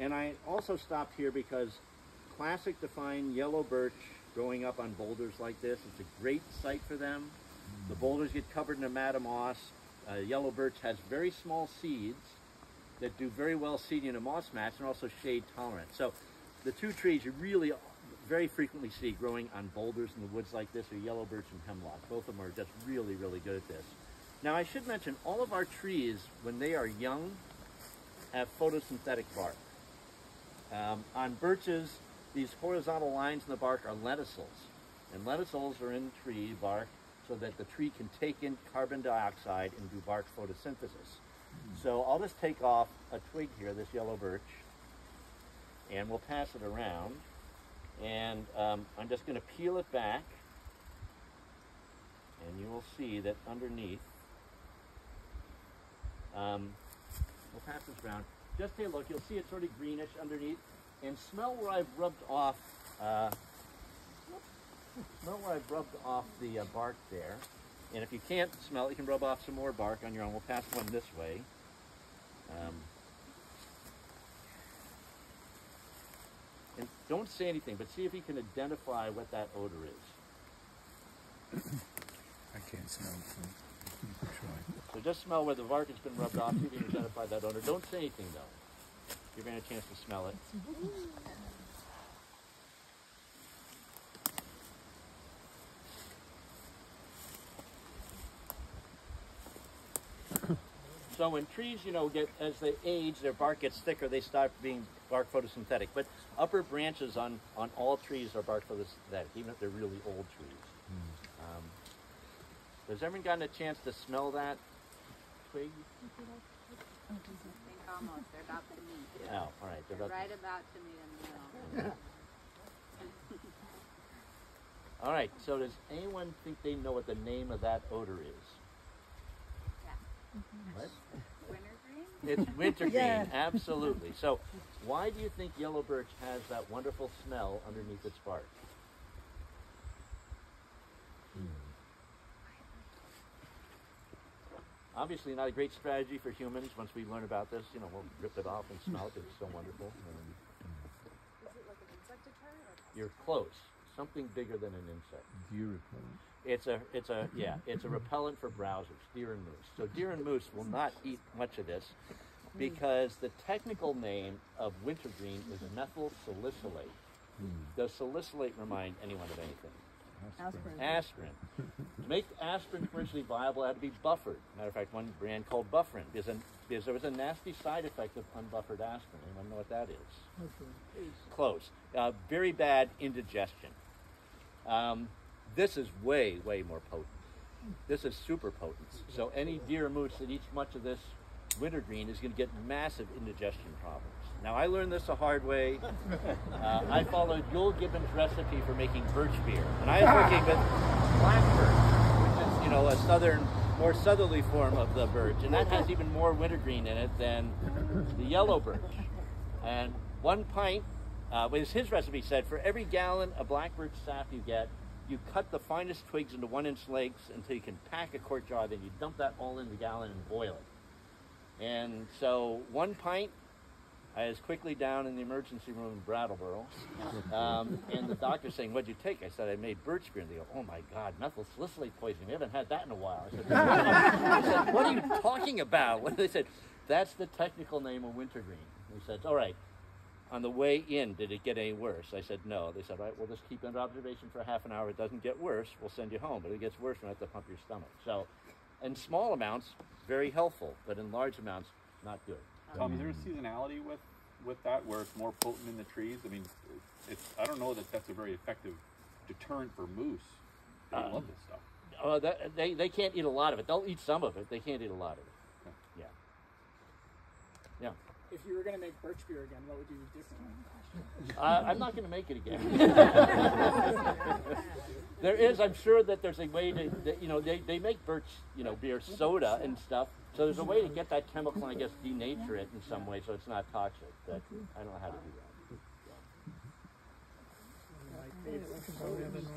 And I also stopped here because classic to find yellow birch growing up on boulders like this. It's a great site for them. The boulders get covered in a mat of moss. Yellow birch has very small seeds that do very well seeding in a moss mats and also shade tolerant. So the two trees you really very frequently see growing on boulders in the woods like this are yellow birch and hemlock. Both of them are just really, really good at this. Now I should mention all of our trees, when they are young, have photosynthetic bark. On birches, these horizontal lines in the bark are lenticels. And lenticels are in the tree bark so that the tree can take in carbon dioxide and do bark photosynthesis. So I'll just take off a twig here, this yellow birch, and we'll pass it around. And I'm just going to peel it back, and you will see that underneath, we'll pass this around. Just take a look, you'll see it's sort of greenish underneath, and smell where I've rubbed off, the bark there. And if you can't smell it, you can rub off some more bark on your own. We'll pass one this way. And don't say anything, but see if you can identify what that odor is. I can't smell it. So just smell where the bark has been rubbed off, see if you can identify that odor. Don't say anything though. Give me a chance to smell it. So when trees, as they age, their bark gets thicker, they start being bark photosynthetic. But upper branches on all trees are bark photosynthetic, even if they're really old trees. Has everyone gotten a chance to smell that twig? I think almost. They're about to meet. Oh, all right. They're right about to meet in the middle. All right. So does anyone think they know what the name of that odor is? What? Wintergreen? It's wintergreen, absolutely. So why do you think yellow birch has that wonderful smell underneath its bark? Obviously not a great strategy for humans. Once we learn about this, we'll rip it off and smell it because it's so wonderful. Is it like an insecticide? You're close. Something bigger than an insect. Deer repellent. It's a repellent for browsers, deer and moose. So deer and moose will not eat much of this because the technical name of wintergreen is methyl salicylate. Does salicylate remind anyone of anything? Aspirin. To make aspirin commercially viable, it had to be buffered. Matter of fact, one brand called Bufferin, because there was a nasty side effect of unbuffered aspirin. Anyone know what that is? Close. Very bad indigestion. This is way, way more potent. This is super potent. So any deer or moose that eats much of this wintergreen is going to get massive indigestion problems. Now, I learned this the hard way. I followed Joel Gibbons' recipe for making birch beer. And I was working with black birch, which is, a more southerly form of the birch. And that has even more wintergreen in it than the yellow birch. And 1 pint, as his recipe said, for every gallon of black birch sap you get, you cut the finest twigs into 1-inch lengths until you can pack a quart jar, then you dump that all in the gallon and boil it. And so 1 pint, I was quickly down in the emergency room in Brattleboro, and the doctor's saying, "What'd you take?" I said, "I made birch beer." And they go, "Oh my God, methyl salicylate poisoning. We haven't had that in a while." I said, "What are you talking about?" They said, "That's the technical name of wintergreen." He said, "All right. On the way in, did it get any worse?" I said, "No." They said, "All right, we'll just keep under observation for half an hour. If it doesn't get worse, we'll send you home. But if it gets worse, we'll have to pump your stomach." So, in small amounts, very helpful, but in large amounts, not good. Tom, is there a seasonality with that where it's more potent in the trees? I mean, I don't know that that's a very effective deterrent for moose. They love this stuff. They can't eat a lot of it. They'll eat some of it. They can't eat a lot of it. Okay. Yeah. If you were going to make birch beer again, what would you do differently? I'm not going to make it again. I'm sure that there's a way to, they make birch, beer soda and stuff. So there's a way to get that chemical and I guess denature it in some way so it's not toxic. But I don't know how to do that.